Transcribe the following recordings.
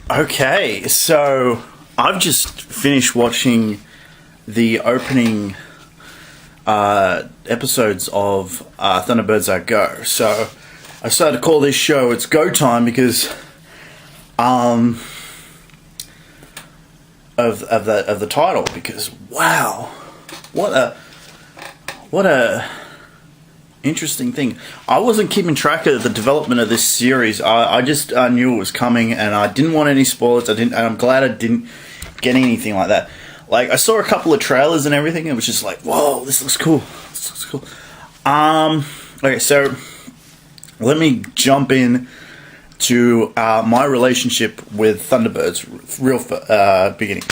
Okay, so I've just finished watching the opening episodes of Thunderbirds I Go. So I started to call this show It's Go Time because of the title. Because wow, what a interesting thing. I wasn't keeping track of the development of this series. I just knew it was coming, and I didn't want any spoilers. And I'm glad I didn't get anything like that. Like, I saw a couple of trailers and everything. It was just like, whoa, this looks cool. This looks cool. Okay, so let me jump in to my relationship with Thunderbirds, real beginning.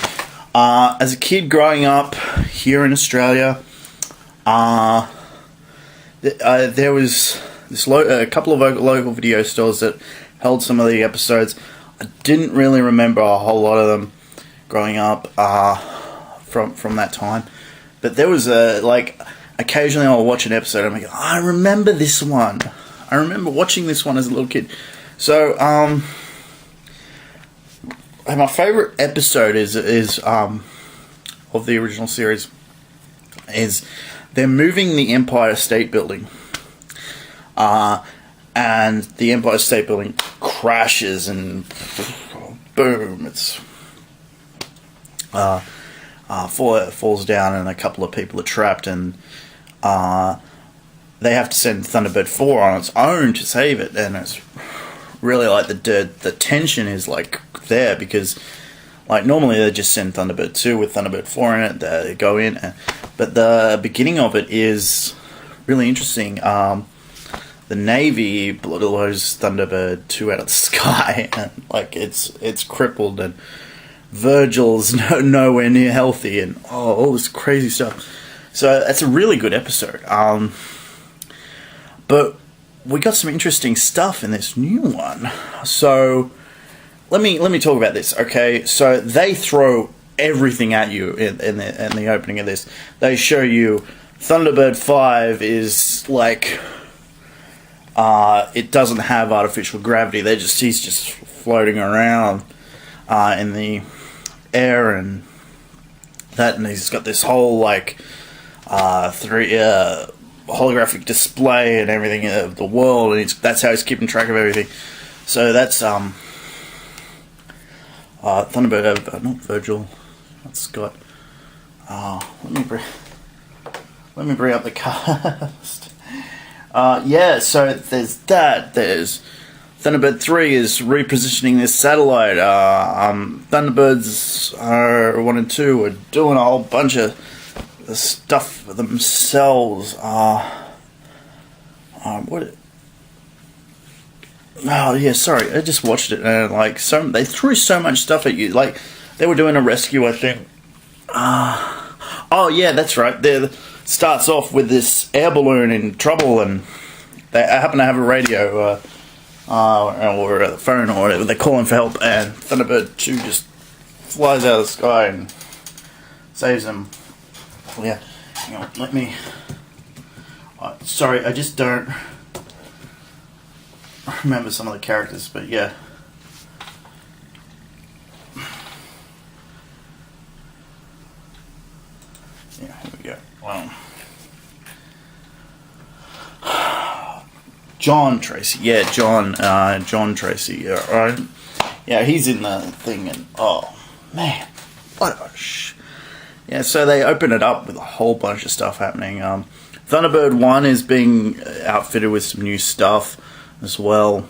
As a kid growing up here in Australia, there was a couple of local video stores that held some of the episodes. I didn't really remember a whole lot of them growing up from that time, but there was occasionally I'll watch an episode and I'm like, I remember this one. I remember watching this one as a little kid. So my favorite episode is of the original series is they're moving the Empire State Building, and the Empire State Building crashes and boom, it's falls down and a couple of people are trapped, and they have to send Thunderbird 4 on its own to save it, and it's really like the tension is like there because like normally they just send Thunderbird 2 with Thunderbird 4 in it, they go in, but the beginning of it is really interesting. The Navy blows Thunderbird 2 out of the sky, and like it's crippled, and Virgil's nowhere near healthy, and all this crazy stuff. So that's a really good episode. But we got some interesting stuff in this new one. So let me talk about this. Okay, so they throw everything at you in the opening of this. They show you Thunderbird 5 is like it doesn't have artificial gravity. He's just floating around in the air and that, and he's got this whole like holographic display and everything of the world, and that's how he's keeping track of everything. So that's Thunderbird, not Virgil, that's Scott. Let me bring up the cast. Yeah, so there's that. There's Thunderbird 3 is repositioning this satellite. Thunderbirds 1 and 2 are doing a whole bunch of stuff for themselves. Oh yeah, sorry, I just watched it, and like they threw so much stuff at you. Like they were doing a rescue, I think. Oh yeah, that's right. There starts off with this air balloon in trouble, and they happen to have a radio or a phone or whatever. They're calling for help, and Thunderbird 2 just flies out of the sky and saves them. Yeah, hang on, let me. Sorry, I just don't remember some of the characters, but yeah. Yeah, here we go. Wow. John Tracy, yeah, John Tracy, right? Yeah, he's in the thing, and oh man, what a yeah. So they open it up with a whole bunch of stuff happening. Thunderbird 1 is being outfitted with some new stuff as well.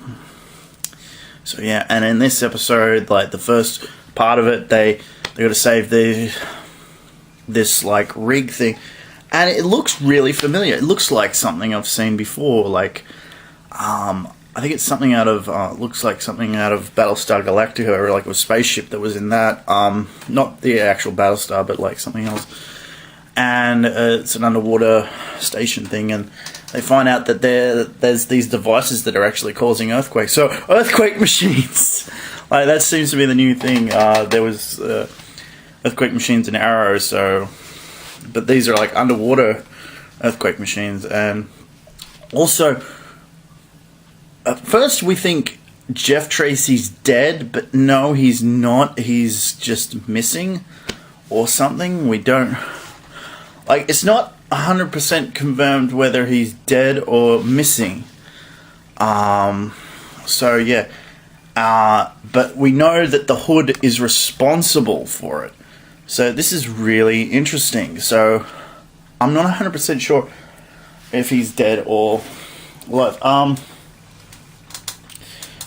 So yeah, and in this episode, like the first part of it, they got to save this like rig thing, and it looks really familiar. It looks like something I've seen before. Like, I think it's something out of looks like something out of Battlestar Galactica, or like a spaceship that was in that. Not the actual Battlestar, but like something else. And it's an underwater station thing, and they find out that there's these devices that are actually causing earthquakes. So earthquake machines, like that seems to be the new thing. There was earthquake machines in Arrow, but these are like underwater earthquake machines. And also, at first we think Jeff Tracy's dead, but no, he's not. He's just missing or something. We don't... Like, it's not 100% confirmed whether he's dead or missing. So, yeah. But we know that the Hood is responsible for it. So this is really interesting. So I'm not 100% sure if he's dead or what.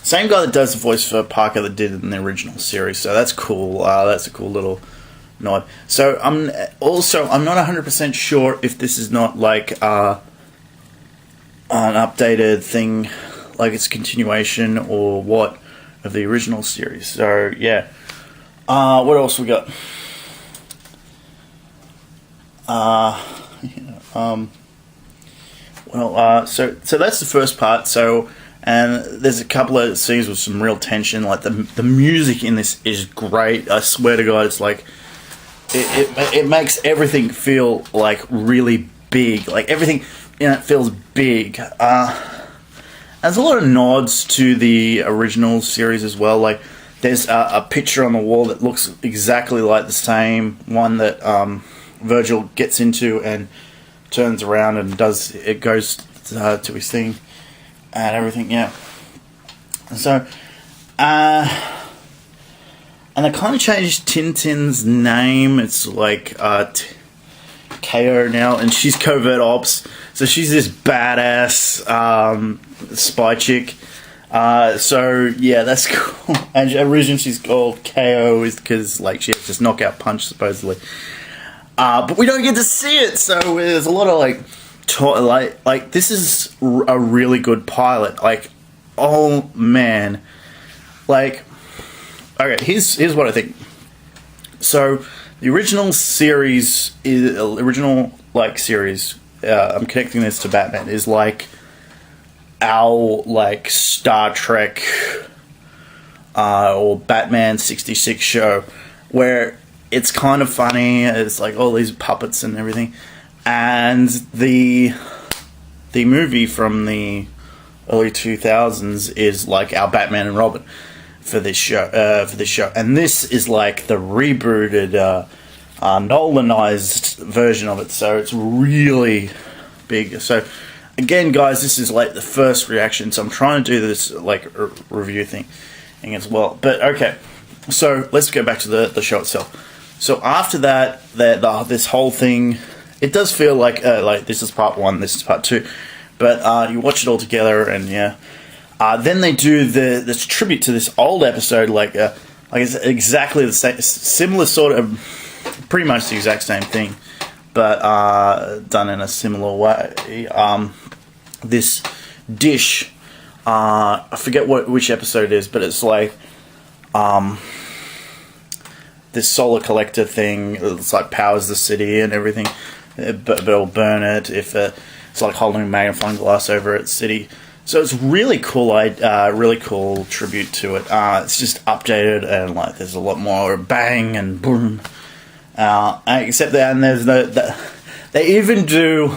Same guy that does the voice for Parker that did it in the original series. So that's cool. That's a cool little nod. So I'm not 100% sure if this is not like an updated thing, like it's a continuation or what of the original series. So yeah. What else we got? So that's the first part. So, and there's a couple of scenes with some real tension. Like the music in this is great. I swear to God, it's like it makes everything feel like really big. Like everything in it feels big. There's a lot of nods to the original series as well. Like there's a picture on the wall that looks exactly like the same one that Virgil gets into and turns around and goes to his thing and everything. Yeah. So, and they kind of changed Tintin's name. It's like KO now, and she's covert ops. So she's this badass spy chick. So yeah, that's cool. And originally she's called KO is because like she has this knockout punch supposedly. But we don't get to see it, so there's a lot of like this is a really good pilot. Like, oh man, like, okay, here's what I think. So the original series series. I'm connecting this to Batman is like our like Star Trek or Batman 66 show where it's kind of funny. It's like all these puppets and everything, and the movie from the early 2000s is like our Batman and Robin for this show. And this is like the rebooted, Nolanized version of it. So it's really big. So again, guys, this is like the first reaction. So I'm trying to do this like review thing as well. But okay, so let's go back to the show itself. So after that, this whole thing, it does feel like this is part one, this is part two, but you watch it all together, and yeah, then they do this tribute to this old episode, like it's exactly the same, similar sort of, pretty much the exact same thing, but done in a similar way. This dish, I forget which episode it is, but it's like this solar collector thing. It's like powers the city and everything, but it'll burn it if it's like holding a magnifying glass over its city. So it's really cool. Really cool tribute to it. It's just updated and like there's a lot more bang and boom. Except that, and there's they even do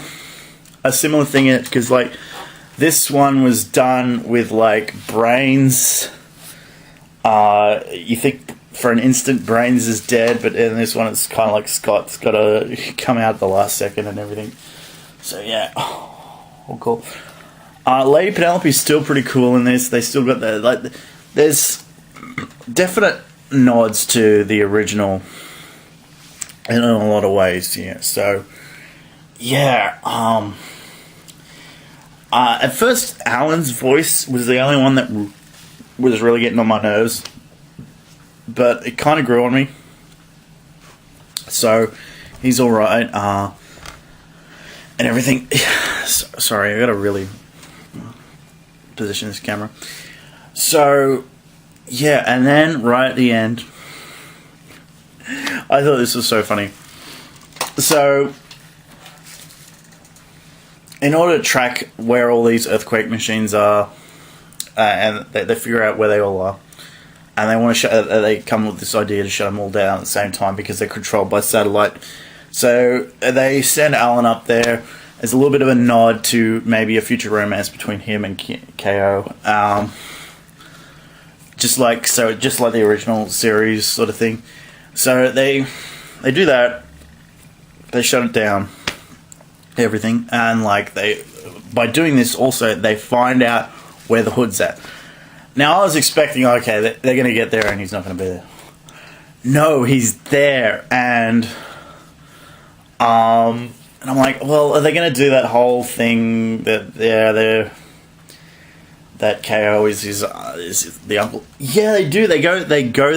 a similar thing in it because like this one was done with like brains. You think for an instant Brains is dead, but in this one it's kind of like Scott's got to come out at the last second and everything. So yeah, all cool. Lady Penelope's still pretty cool in this. They still got the like. There's definite nods to the original in a lot of ways. Yeah. So yeah. At first, Alan's voice was the only one that was really getting on my nerves. But it kind of grew on me. So, he's alright. And everything. Sorry, I gotta really position this camera. So, yeah, and then right at the end, I thought this was so funny. So, in order to track where all these earthquake machines are, and they figure out where they all are, and they want to they come with this idea to shut them all down at the same time because they're controlled by satellite. So they send Alan up there. There's a little bit of a nod to maybe a future romance between him and KO. just like the original series sort of thing. So they do that. They shut it down, everything, and like by doing this also they find out where the Hood's at. Now I was expecting, okay, they're gonna get there and he's not gonna be there. No, he's there, and I'm like, well, are they gonna do that whole thing that that KO is the uncle? Yeah, they do. They go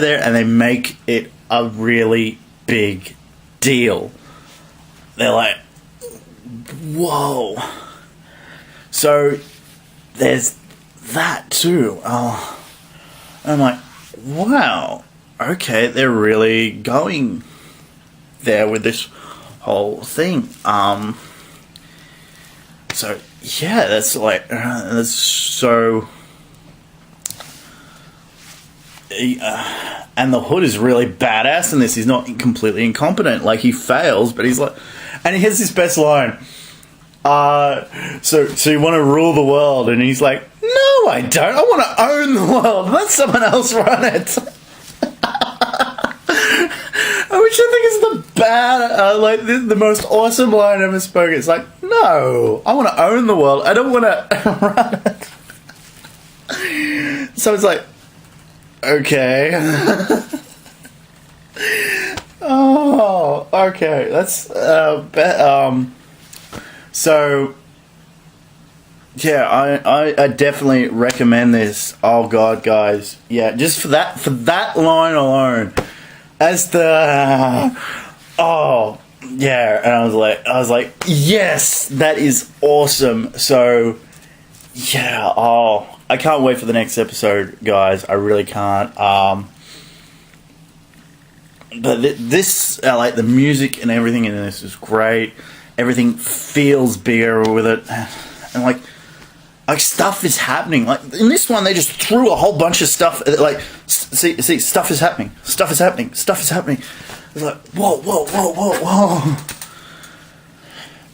there and they make it a really big deal. They're like, whoa. So there's that too. Oh, I'm like, wow. Okay, they're really going there with this whole thing. So yeah, that's like that's so. And the Hood is really badass in this. He's not completely incompetent. Like, he fails, but he's like, and he has his best line. So you want to rule the world? And he's like, no, I don't. I want to own the world. Let someone else run it. Which I think is the most awesome line ever spoken. It's like, no, I want to own the world. I don't want to run it. So it's like, okay. Oh, okay. That's so yeah, I definitely recommend this. Oh god, guys. Yeah, just for that line alone. As the oh yeah, and I was like, yes, that is awesome. So yeah, oh, I can't wait for the next episode, guys. I really can't. But this, like the music and everything in this is great. Everything feels bigger with it, and like stuff is happening. Like in this one, they just threw a whole bunch of stuff. Like see, stuff is happening. Stuff is happening. Stuff is happening. It's like whoa.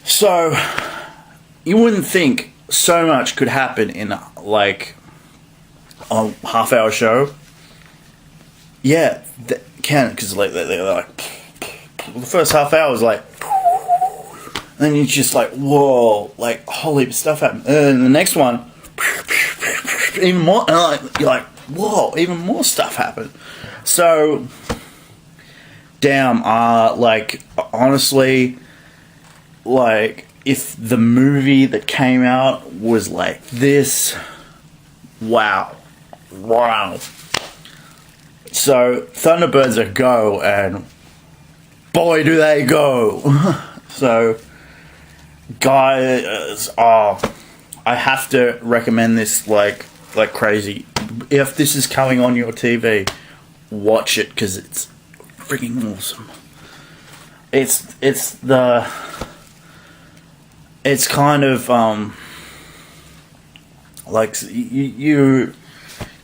So you wouldn't think so much could happen in like a half-hour show. Yeah, that can, because like they're like the first half hour is like, and then you're just like, whoa, like holy stuff happened. And then the next one, even more, and like, you're like, whoa, even more stuff happened. So damn, like honestly, like if the movie that came out was like this, wow. So Thunderbirds are go, and boy do they go. So guys, I have to recommend this like crazy. If this is coming on your TV, watch it, because it's freaking awesome. It's kind of like you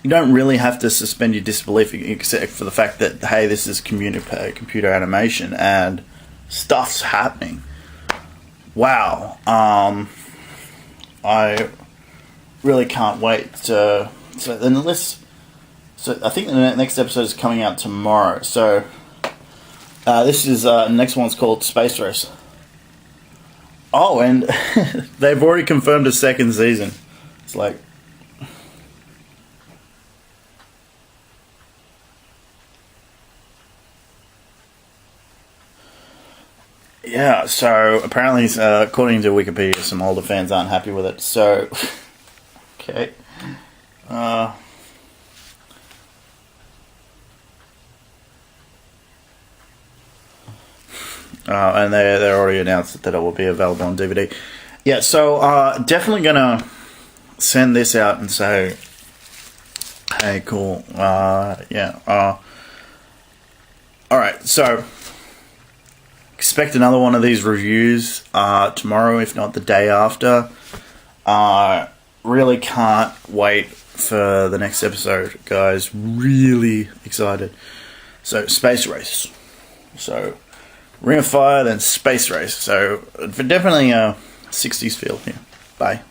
don't really have to suspend your disbelief, except for the fact that, hey, this is computer animation and stuff's happening. Wow. I really can't wait to. So I think the next episode is coming out tomorrow. So this is next one's called Space Race. Oh, and they've already confirmed a second season. It's like. Yeah, so apparently, according to Wikipedia, some older fans aren't happy with it. So, okay. And they already announced that it will be available on DVD. Yeah, so definitely gonna send this out and say, hey, cool. Yeah. All right, so. Expect another one of these reviews tomorrow, if not the day after. Really can't wait for the next episode, guys. Really excited. So, Space Race. So, Ring of Fire, then Space Race. So, definitely a 60s feel here. Bye.